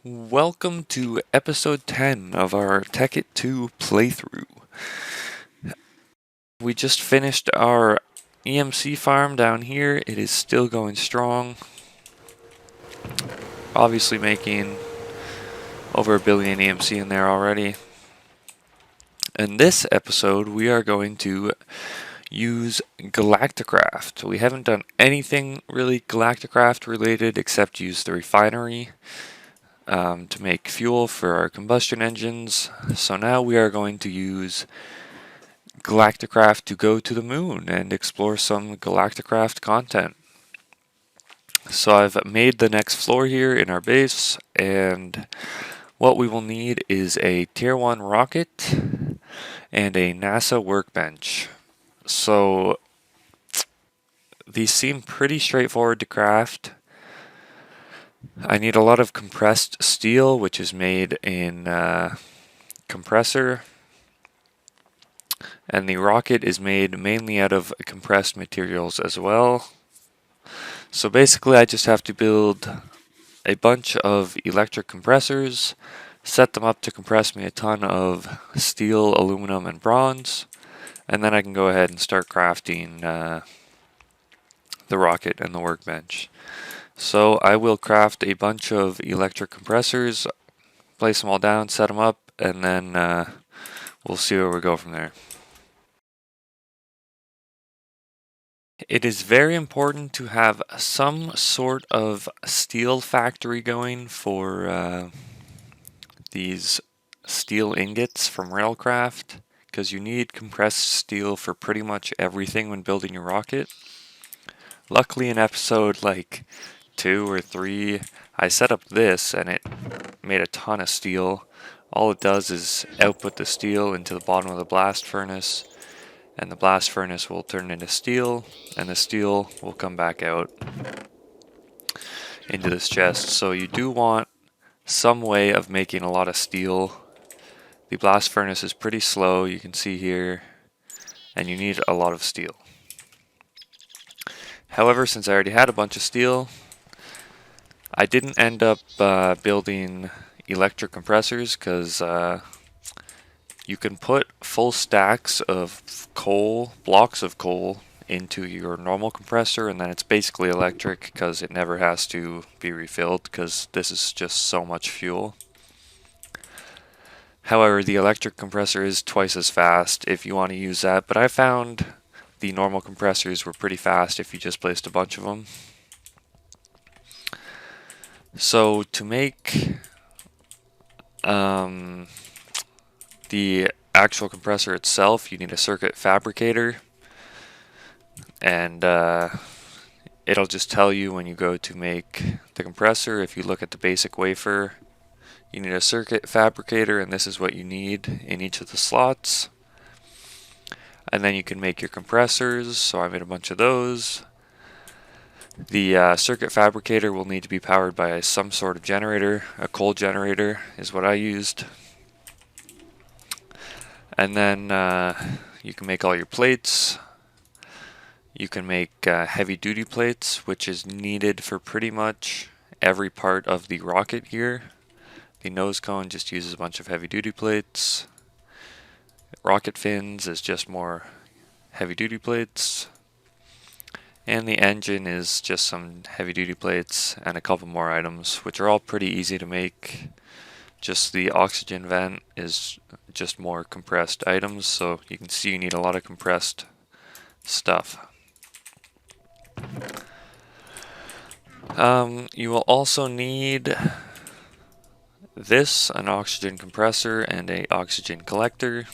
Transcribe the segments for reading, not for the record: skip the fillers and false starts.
Welcome to episode 10 of our TEKKIT 2 playthrough. We just finished our EMC farm down here. It is still going strong. Obviously making over 1 billion EMC in there already. In this episode, we are going to use Galacticraft. We haven't done anything really Galacticraft related except use the refinery to make fuel for our combustion engines. So now we are going to use Galacticraft to go to the moon and explore some Galacticraft content. So I've made the next floor here in our base, and what we will need is a tier 1 rocket and a NASA workbench. So these seem pretty straightforward to craft. I need a lot of compressed steel, which is made in compressor. And the rocket is made mainly out of compressed materials as well. So basically I just have to build a bunch of electric compressors, set them up to compress me a ton of steel, aluminum, and bronze, and then I can go ahead and start crafting the rocket and the workbench. So I will craft a bunch of electric compressors, place them all down, set them up, and then we'll see where we go from there. It is very important to have some sort of steel factory going for these steel ingots from Railcraft, because you need compressed steel for pretty much everything when building your rocket. Luckily in episode like 2 or 3, I set up this and it made a ton of steel. All it does is output the steel into the bottom of the blast furnace, and the blast furnace will turn into steel, and the steel will come back out into this chest. So you do want some way of making a lot of steel. The blast furnace is pretty slow, you can see here, and you need a lot of steel. However, since I already had a bunch of steel, I didn't end up building electric compressors because you can put full stacks of coal, blocks of coal, into your normal compressor, and then it's basically electric because it never has to be refilled because this is just so much fuel. However, the electric compressor is twice as fast if you want to use that, but I found the normal compressors were pretty fast if you just placed a bunch of them. So to make the actual compressor itself, you need a circuit fabricator, and it'll just tell you when you go to make the compressor. If you look at the basic wafer, you need a circuit fabricator, and this is what you need in each of the slots. And then you can make your compressors, so I made a bunch of those. The circuit fabricator will need to be powered by some sort of generator. A coal generator is what I used. And then you can make all your plates. You can make heavy duty plates, which is needed for pretty much every part of the rocket here. The nose cone just uses a bunch of heavy duty plates. Rocket fins is just more heavy duty plates. And the engine is just some heavy duty plates and a couple more items, which are all pretty easy to make. Just the oxygen vent is just more compressed items, so you can see you need a lot of compressed stuff. You will also need this, an oxygen compressor and a oxygen collector.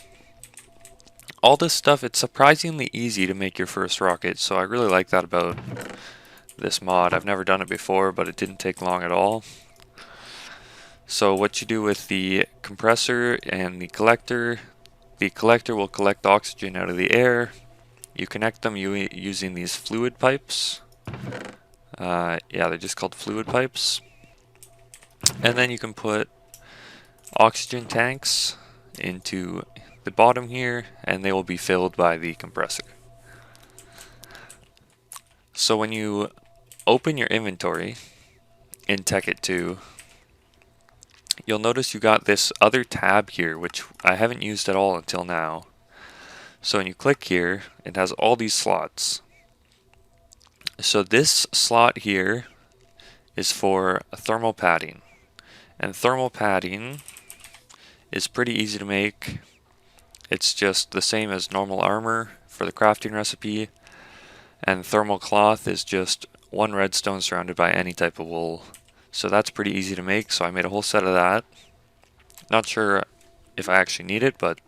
All this stuff, it's surprisingly easy to make your first rocket, so I really like that about this mod. I've never done it before, but it didn't take long at all. So what you do with the compressor and the collector will collect oxygen out of the air. You connect them using these fluid pipes. Yeah, they're just called fluid pipes. And then you can put oxygen tanks into the bottom here, and they will be filled by the compressor. So when you open your inventory in TEKKIT 2, you'll notice you got this other tab here, which I haven't used at all until now. So when you click here, it has all these slots. So this slot here is for thermal padding. And thermal padding is pretty easy to make. It's just the same as normal armor for the crafting recipe. And thermal cloth is just one redstone surrounded by any type of wool. So that's pretty easy to make, so I made a whole set of that. Not sure if I actually need it, but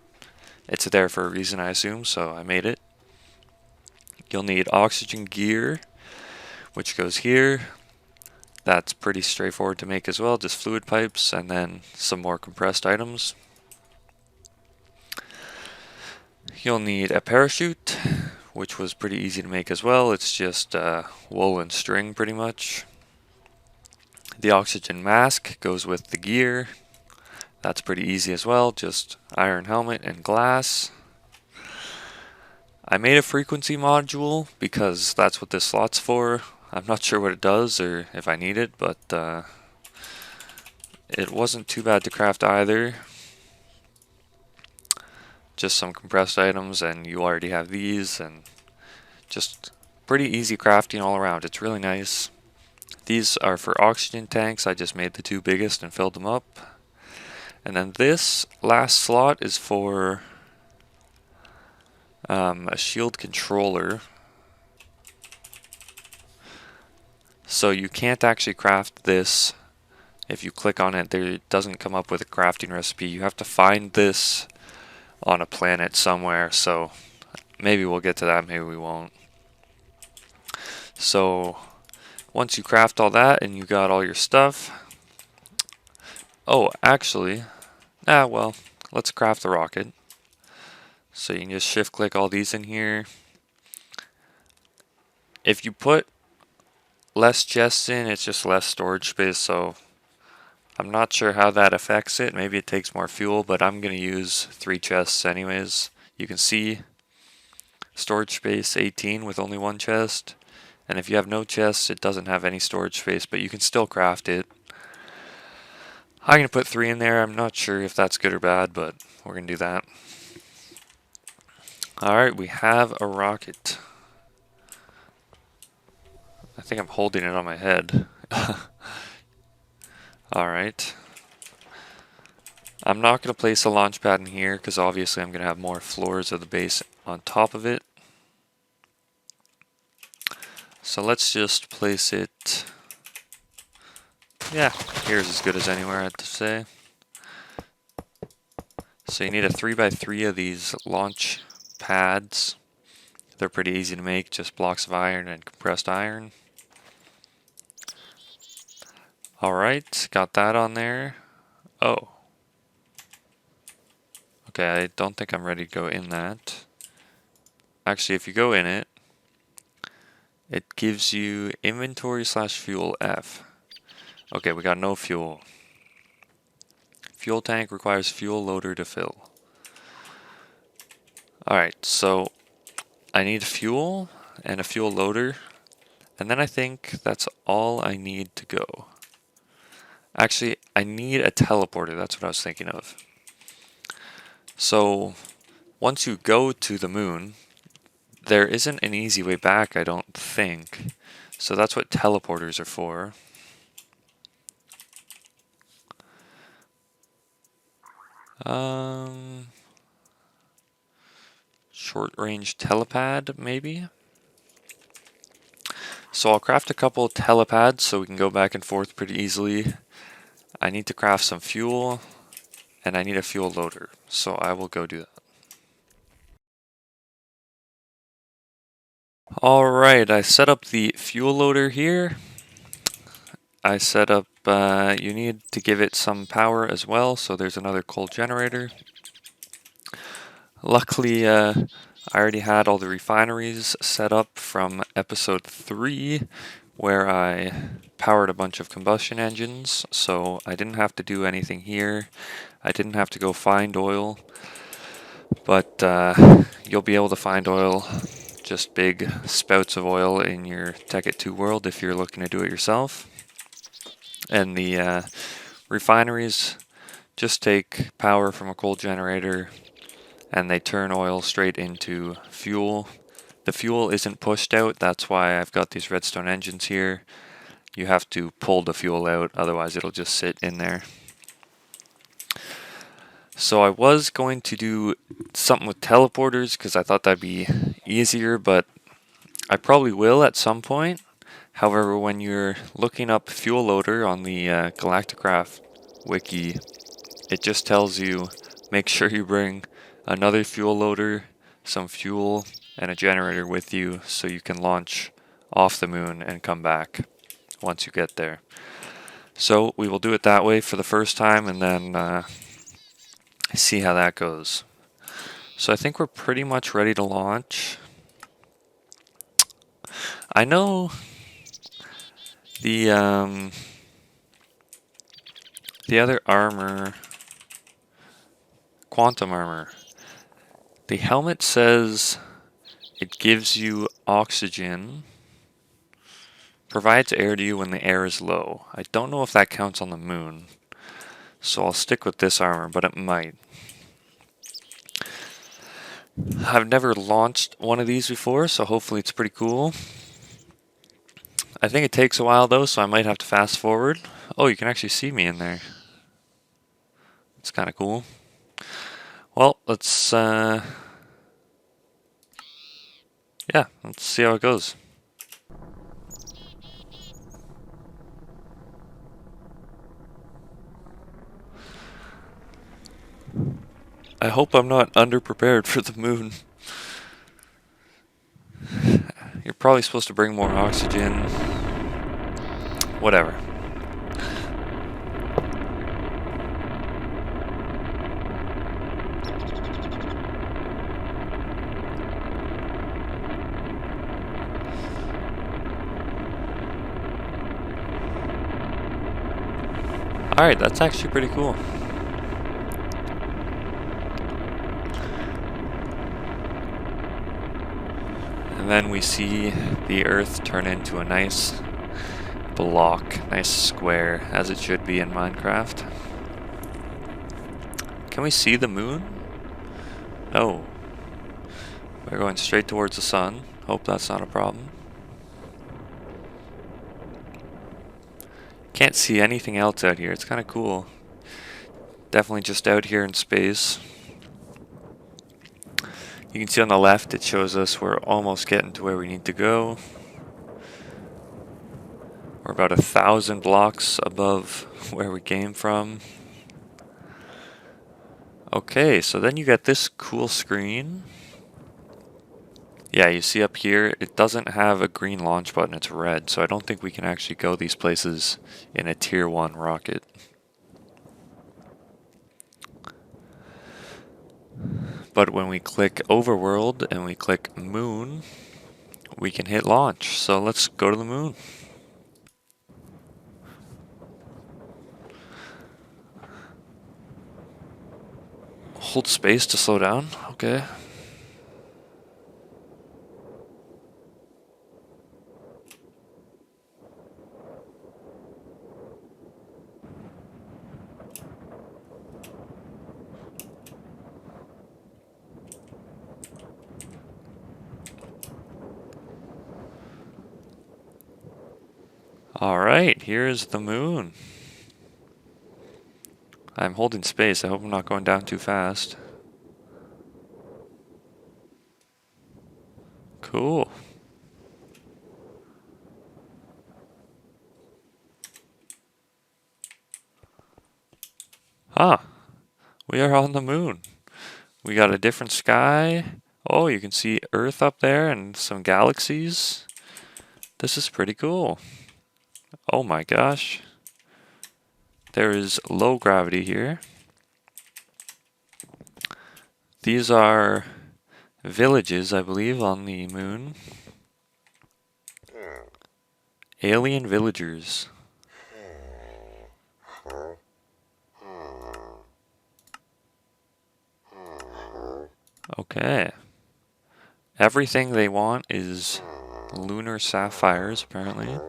it's there for a reason, I assume, so I made it. You'll need oxygen gear, which goes here. That's pretty straightforward to make as well, just fluid pipes and then some more compressed items. You'll need a parachute, which was pretty easy to make as well. It's just wool and string pretty much. The oxygen mask goes with the gear. That's pretty easy as well, just iron helmet and glass. I made a frequency module because that's what this slot's for. I'm not sure what it does or if I need it, but it wasn't too bad to craft either. Just some compressed items, and you already have these, and just pretty easy crafting all around. It's really nice. These are for oxygen tanks. I just made the two biggest and filled them up. And then this last slot is for a shield controller. So you can't actually craft this. If you click on it, it doesn't come up with a crafting recipe. You have to find this on a planet somewhere. So maybe we'll get to that, maybe we won't. So once you craft all that and you got all your stuff. Oh, actually, well, let's craft the rocket. So you can just shift click all these in here. If you put less chests in, it's just less storage space, so I'm not sure how that affects it. Maybe it takes more fuel, but I'm going to use 3 chests anyways. You can see storage space 18 with only 1 chest. And if you have no chests, it doesn't have any storage space, but you can still craft it. I'm going to put 3 in there. I'm not sure if that's good or bad, but we're going to do that. Alright, we have a rocket. I think I'm holding it on my head. Alright. I'm not going to place a launch pad in here because obviously I'm going to have more floors of the base on top of it. So let's just place it. Yeah, here's as good as anywhere, I have to say. So you need a 3x3 of these launch pads. They're pretty easy to make, just blocks of iron and compressed iron. Alright, got that on there. Oh. Okay, I don't think I'm ready to go in that. Actually, if you go in it, it gives you inventory / fuel F. Okay, we got no fuel. Fuel tank requires fuel loader to fill. Alright, so I need fuel and a fuel loader. And then I think that's all I need to go. Actually, I need a teleporter. That's what I was thinking of. So once you go to the moon, there isn't an easy way back, I don't think. So that's what teleporters are for. Short range telepad, maybe? So I'll craft a couple telepads so we can go back and forth pretty easily. I need to craft some fuel, and I need a fuel loader, so I will go do that. Alright, I set up the fuel loader here. I set up, you need to give it some power as well, so there's another coal generator. Luckily, I already had all the refineries set up from episode 3, where I powered a bunch of combustion engines, so I didn't have to do anything here. I didn't have to go find oil, but you'll be able to find oil, just big spouts of oil in your TEKKIT 2 world if you're looking to do it yourself. And the Refineries just take power from a coal generator and they turn oil straight into fuel. The fuel isn't pushed out, that's why I've got these redstone engines here. You have to pull the fuel out, otherwise it'll just sit in there. So I was going to do something with teleporters because I thought that'd be easier, but I probably will at some point. However, when you're looking up fuel loader on the Galacticraft wiki, it just tells you make sure you bring another fuel loader, some fuel, and a generator with you so you can launch off the moon and come back once you get there. So we will do it that way for the first time and then see how that goes. So I think we're pretty much ready to launch. I know the other armor, quantum armor, the helmet says it gives you oxygen, provides air to you when the air is low. I don't know if that counts on the moon, so I'll stick with this armor, but it might. I've never launched one of these before, so hopefully it's pretty cool. I think it takes a while though, so I might have to fast forward. Oh, you can actually see me in there. It's kind of cool. Well, let's let's see how it goes. I hope I'm not underprepared for the moon. You're probably supposed to bring more oxygen. Whatever. Alright, that's actually pretty cool. And then we see the Earth turn into a nice block, nice square, as it should be in Minecraft. Can we see the moon? No. We're going straight towards the sun. Hope that's not a problem. Can't see anything else out here. It's kind of cool. Definitely just out here in space. You can see on the left it shows us we're almost getting to where we need to go. We're about 1,000 blocks above where we came from. Okay, so then you get this cool screen. Yeah, you see up here, it doesn't have a green launch button, it's red, so I don't think we can actually go these places in a tier 1 rocket. But when we click overworld and we click moon, we can hit launch. So let's go to the moon. Hold space to slow down, okay. Alright, here's the moon. I'm holding space, I hope I'm not going down too fast. Cool. Huh. We are on the moon. We got a different sky. Oh, you can see Earth up there and some galaxies. This is pretty cool. Oh my gosh. There is low gravity here. These are villages, I believe, on the moon. Alien villagers. Okay. Everything they want is lunar sapphires, apparently.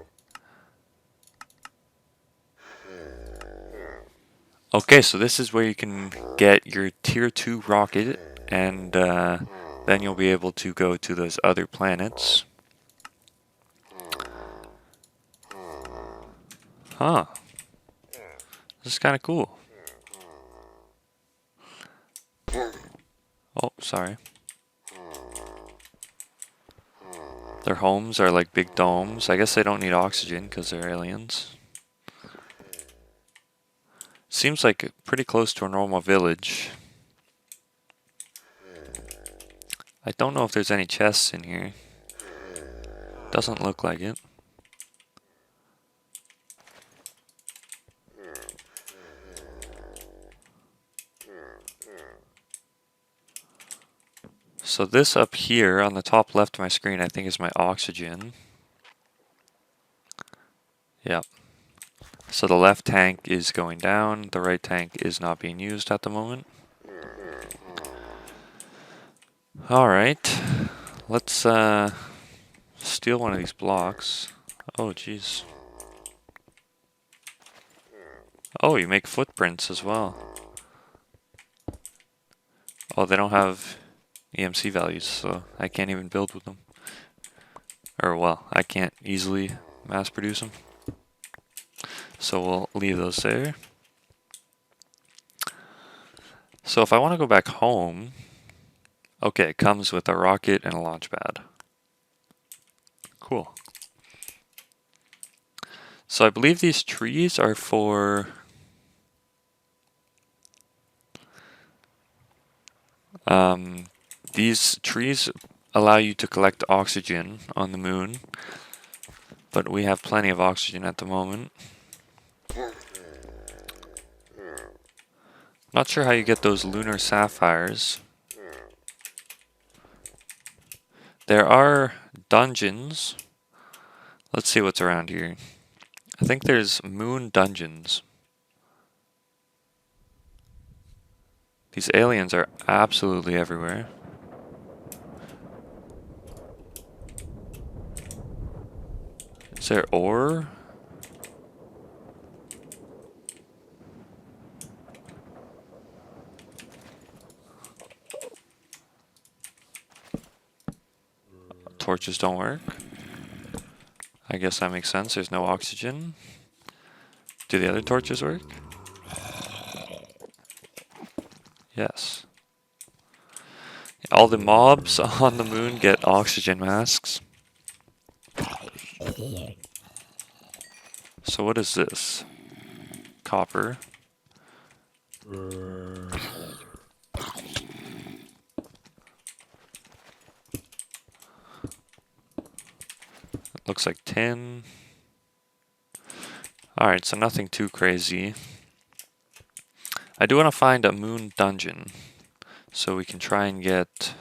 Okay, so this is where you can get your tier 2 rocket, and then you'll be able to go to those other planets. Huh. This is kind of cool. Oh, sorry. Their homes are like big domes. I guess they don't need oxygen because they're aliens. Seems like pretty close to a normal village. I don't know if there's any chests in here. Doesn't look like it. So this up here on the top left of my screen I think is my oxygen. Yep. So the left tank is going down, the right tank is not being used at the moment. Alright, let's steal one of these blocks. Oh jeez. Oh, you make footprints as well. Oh, they don't have EMC values, so I can't even build with them. Or well, I can't easily mass produce them. So we'll leave those there. So if I want to go back home, okay, it comes with a rocket and a launch pad. Cool. So I believe these trees are for these trees allow you to collect oxygen on the moon, but we have plenty of oxygen at the moment. Not sure how you get those lunar sapphires. There are dungeons. Let's see what's around here. I think there's moon dungeons. These aliens are absolutely everywhere. Is there ore? Torches don't work. I guess that makes sense. There's no oxygen. Do the other torches work? Yes. All the mobs on the moon get oxygen masks. So what is this? Copper. Looks like tin. Alright, so nothing too crazy. I do want to find a moon dungeon so we can try and get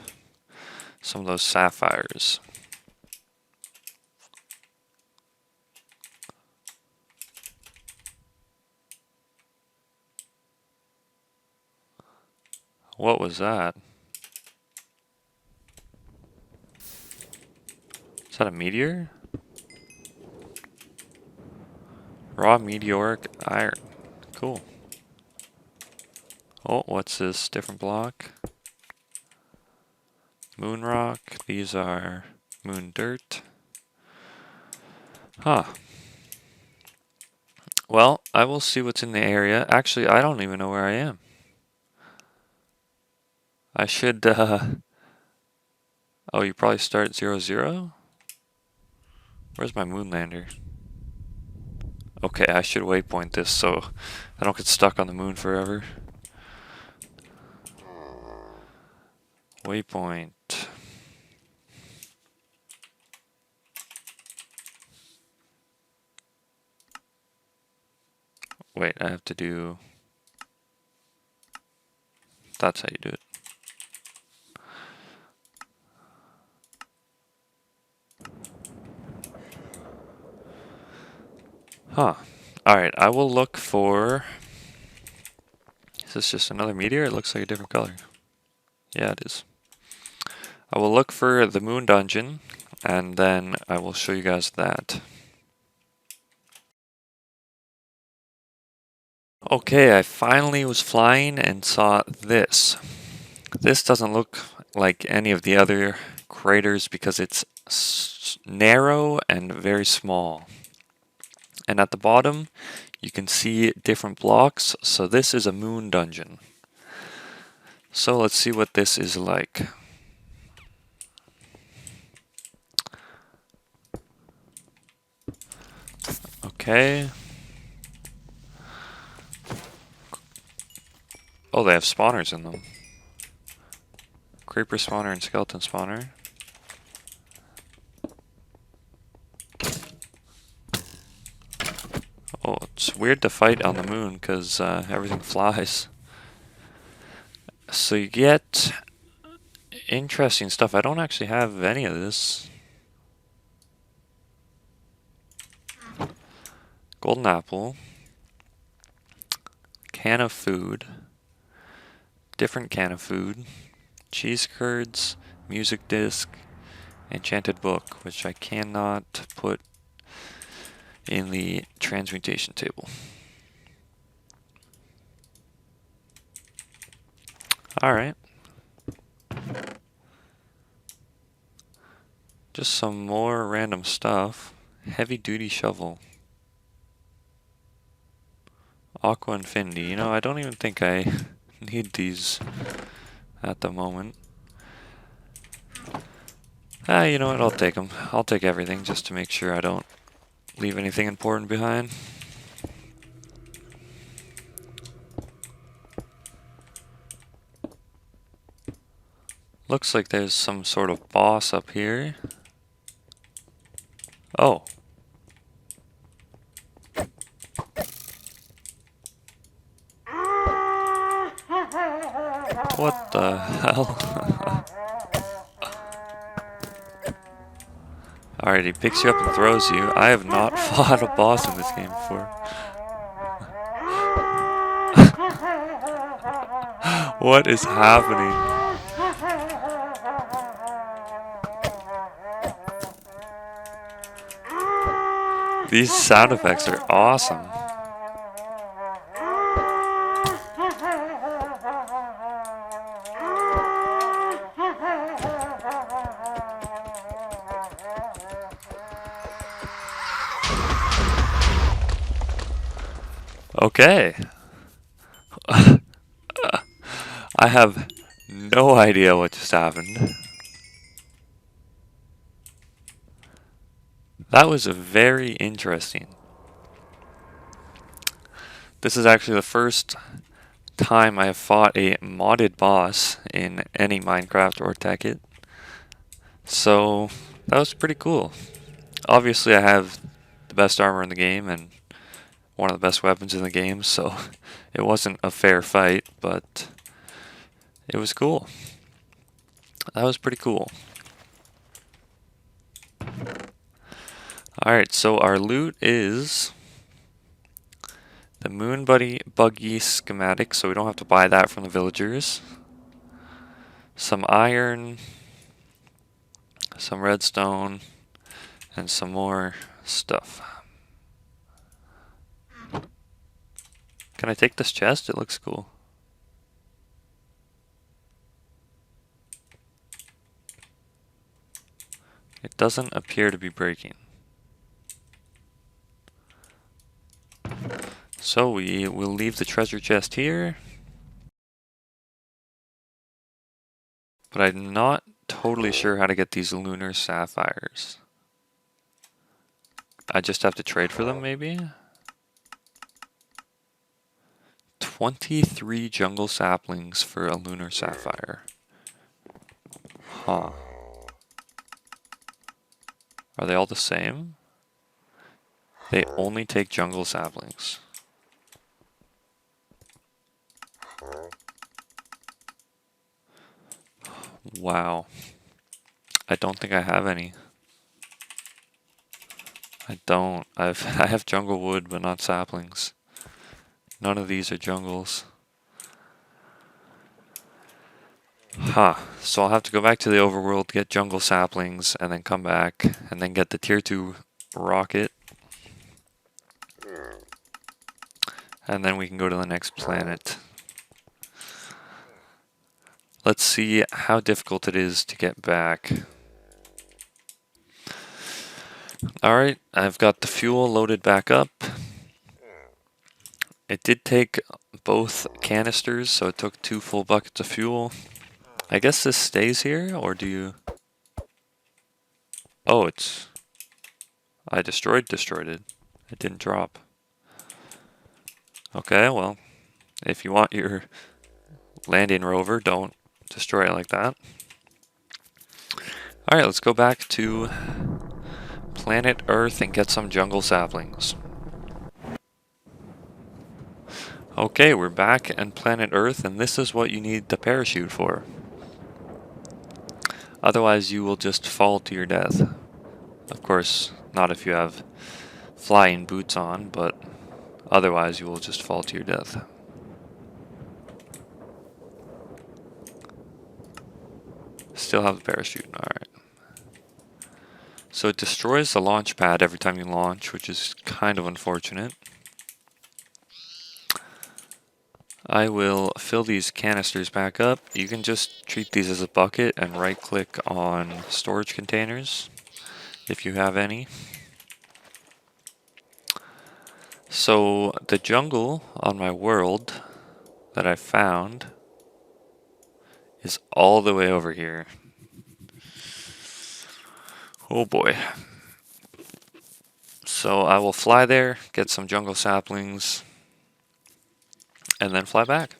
some of those sapphires. What was that? Is that a meteor? Raw meteoric iron. Cool. Oh, what's this? Different block. Moon rock. These are moon dirt. Huh. Well, I will see what's in the area. Actually, I don't even know where I am. I should, oh, you probably start 0, 0? Where's my moon lander? Okay, I should waypoint this so I don't get stuck on the moon forever. Waypoint. Wait, I have to do... That's how you do it. Huh. Alright, I will look for... Is this just another meteor? It looks like a different color. Yeah, it is. I will look for the moon dungeon, and then I will show you guys that. Okay, I finally was flying and saw this. This doesn't look like any of the other craters because it's narrow and very small. And at the bottom, you can see different blocks. So this is a moon dungeon. So let's see what this is like. Okay. Oh, they have spawners in them. Creeper spawner and skeleton spawner. Oh, it's weird to fight on the moon because everything flies. So you get interesting stuff. I don't actually have any of this. Golden apple. Can of food. Different can of food. Cheese curds. Music disc. Enchanted book, which I cannot put in the transmutation table. Alright. Just some more random stuff. Heavy duty shovel. Aqua Infinity. You know, I don't even think I need these at the moment. You know what? I'll take them. I'll take everything just to make sure I don't leave anything important behind. Looks like there's some sort of boss up here. Oh. What the hell? Alright, he picks you up and throws you. I have not fought a boss in this game before. What is happening? These sound effects are awesome. Okay. I have no idea what just happened. That was very interesting. This is actually the first time I have fought a modded boss in any Minecraft or TEKKIT. So that was pretty cool. Obviously I have the best armor in the game and one of the best weapons in the game, so it wasn't a fair fight, but it was cool. That was pretty cool. Alright, so our loot is the Moon Buggy schematic, so we don't have to buy that from the villagers. Some iron, some redstone, and some more stuff. Can I take this chest? It looks cool. It doesn't appear to be breaking. So we will leave the treasure chest here. But I'm not totally sure how to get these lunar sapphires. I just have to trade for them, maybe? 23 jungle saplings for a lunar sapphire. Huh. Are they all the same? They only take jungle saplings. Wow. I don't think I have any. I don't. I have jungle wood, but not saplings. None of these are jungles. Huh. So I'll have to go back to the overworld, get jungle saplings, and then come back, and then get the tier 2 rocket. and then we can go to the next planet. Let's see how difficult it is to get back. Alright, I've got the fuel loaded back up. It did take both canisters, so it took 2 full buckets of fuel. I guess this stays here, or do you... Oh, it's... I destroyed it. It didn't drop. Okay, well, if you want your landing rover, don't destroy it like that. Alright, let's go back to planet Earth and get some jungle saplings. Okay, we're back on planet Earth, and this is what you need the parachute for. Otherwise, you will just fall to your death. Of course, not if you have flying boots on, but otherwise you will just fall to your death. Still have the parachute, alright. So it destroys the launch pad every time you launch, which is kind of unfortunate. I will fill these canisters back up. You can just treat these as a bucket and right click on storage containers if you have any. So the jungle on my world that I found is all the way over here. Oh boy. So I will fly there, get some jungle saplings, and then fly back.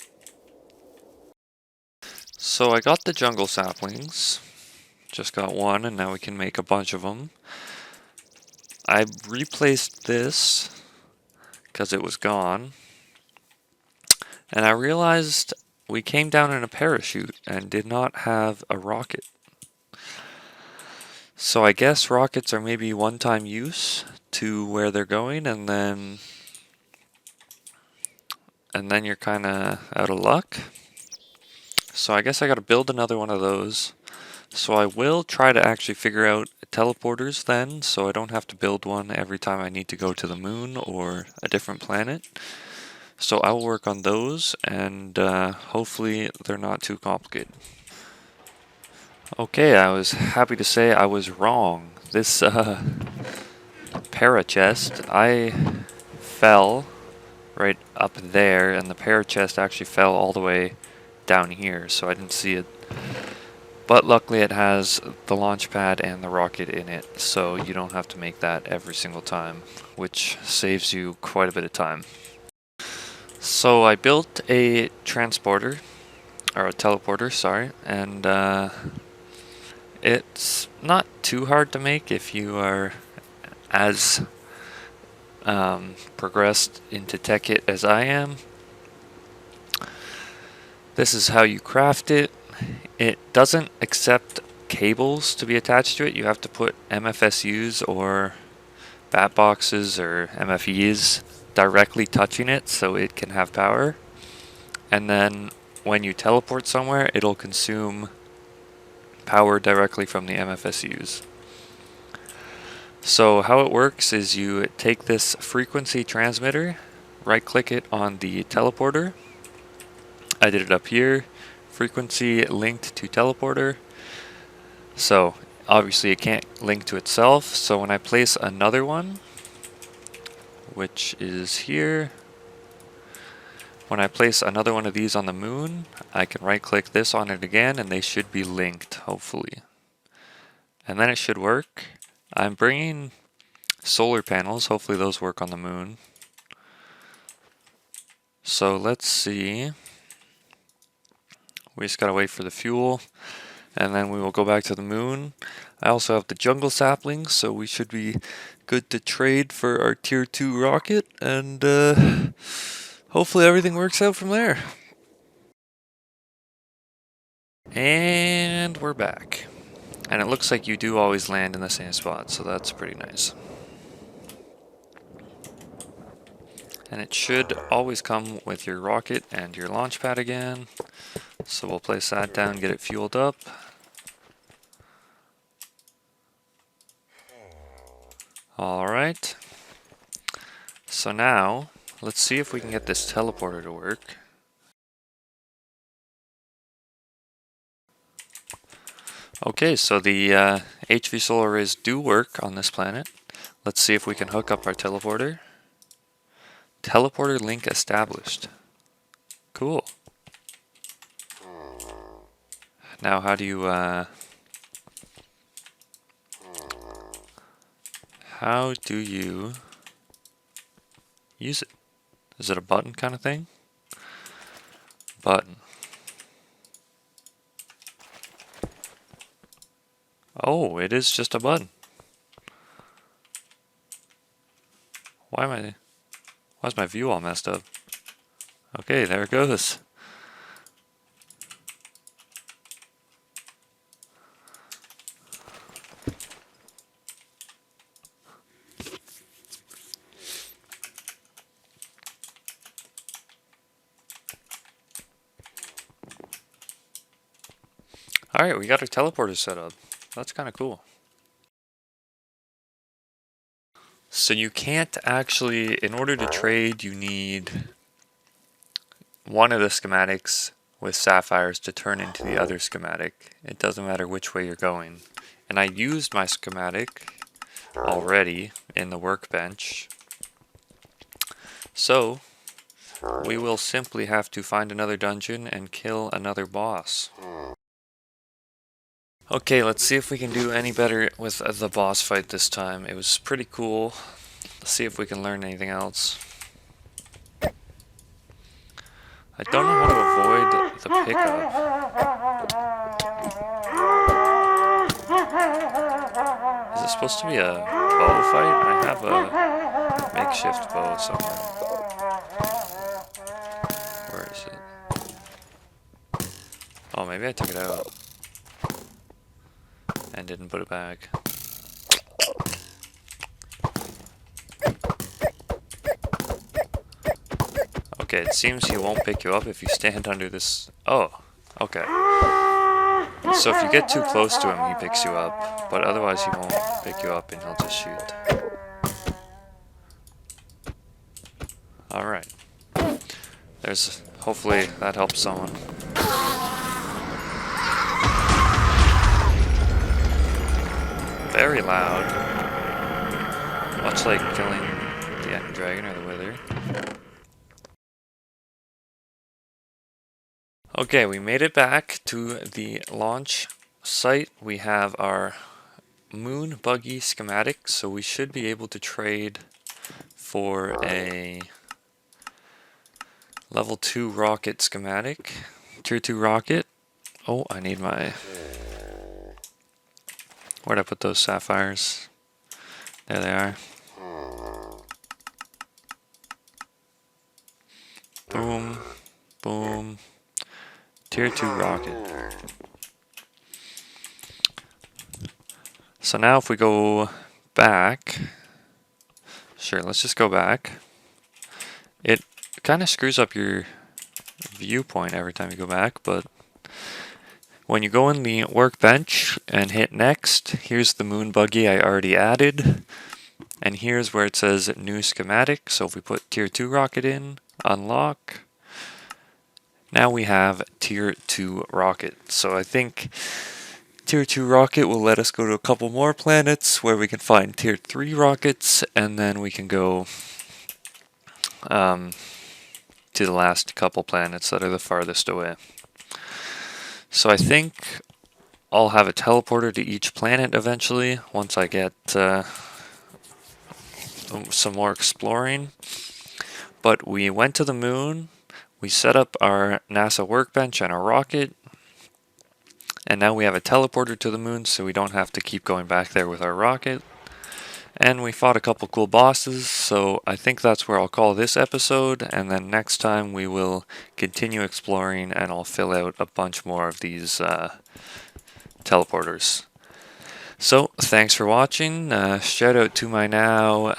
So I got the jungle saplings, just got one, and now we can make a bunch of them. I replaced this because it was gone, and I realized we came down in a parachute and did not have a rocket. So I guess rockets are maybe one-time use to where they're going, and then you're kind of out of luck. So I guess I got to build another one of those. So I will try to actually figure out teleporters then, so I don't have to build one every time I need to go to the moon or a different planet. So I will work on those, and hopefully they're not too complicated. Okay, I was happy to say I was wrong. This parachest, I fell right up there, and the parachest actually fell all the way down here, so I didn't see it. But luckily it has the launch pad and the rocket in it, so you don't have to make that every single time, which saves you quite a bit of time. So I built a transporter, or a teleporter, sorry, and it's not too hard to make if you are as progressed into TEKKIT as I am. This is how you craft it. It doesn't accept cables to be attached to it. You have to put MFSUs or bat boxes or MFEs directly touching it so it can have power. And then when you teleport somewhere, it'll consume power directly from the MFSUs. So how it works is you take this frequency transmitter, right click it on the teleporter. I did it up here, frequency linked to teleporter. So obviously it can't link to itself, so when I place another one, which is here, when I place another one of these on the moon, I can right click this on it again and they should be linked, hopefully. And then it should work. I'm bringing solar panels, hopefully those work on the moon. So let's see. We just gotta wait for the fuel, and then we will go back to the moon. I also have the jungle saplings, so we should be good to trade for our tier 2 rocket, and hopefully everything works out from there. And we're back. And it looks like you do always land in the same spot, so that's pretty nice. And it should always come with your rocket and your launch pad again. So we'll place that down, get it fueled up. Alright. So now let's see if we can get this teleporter to work. Okay, so the HV solar arrays do work on this planet. Let's see if we can hook up our teleporter. Teleporter link established. Cool. Now how do you use it? Is it a button kind of thing? Button. Oh, it is just a button. Why is my view all messed up? Okay, there it goes. Alright, we got our teleporter set up. That's kind of cool. So you can't actually, in order to trade, you need one of the schematics with sapphires to turn into the other schematic. It doesn't matter which way you're going. And I used my schematic already in the workbench. So we will simply have to find another dungeon and kill another boss. Okay, let's see if we can do any better with the boss fight this time. It was pretty cool. Let's see if we can learn anything else. I don't know how to avoid the pickup. Is it supposed to be a bow fight? I have a makeshift bow somewhere. Where is it? Oh, maybe I took it out and didn't put it back. Okay, it seems he won't pick you up if you stand under this. Oh, okay. So if you get too close to him, he picks you up, but otherwise he won't pick you up and he'll just shoot. Alright. Hopefully that helps someone. Very loud. Much like killing the End Dragon or the Wither. Okay, we made it back to the launch site. We have our moon buggy schematic, so we should be able to trade for a level 2 rocket schematic. Tier 2 rocket. Oh, I need my... Where'd I put those sapphires? There they are. Boom. Boom. Tier 2 rocket. So now if we go back, sure, let's just go back. It kind of screws up your viewpoint every time you go back, but when you go in the workbench and hit next, here's the moon buggy I already added, and here's where it says new schematic. So if we put tier 2 rocket in, unlock, now we have tier 2 rocket. So I think tier 2 rocket will let us go to a couple more planets where we can find tier 3 rockets, and then we can go to the last couple planets that are the farthest away. So I think I'll have a teleporter to each planet eventually once I get some more exploring. But we went to the moon, we set up our NASA workbench and our rocket, and now we have a teleporter to the moon so we don't have to keep going back there with our rocket. And we fought a couple cool bosses, so I think that's where I'll call this episode, and then next time we will continue exploring and I'll fill out a bunch more of these teleporters. So, thanks for watching. Shout out to my now,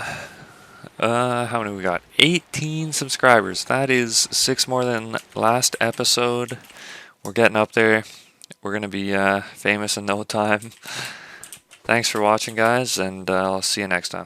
how many we got? 18 subscribers. That is 6 more than last episode. We're getting up there. We're going to be famous in no time. Thanks for watching, guys, and I'll see you next time.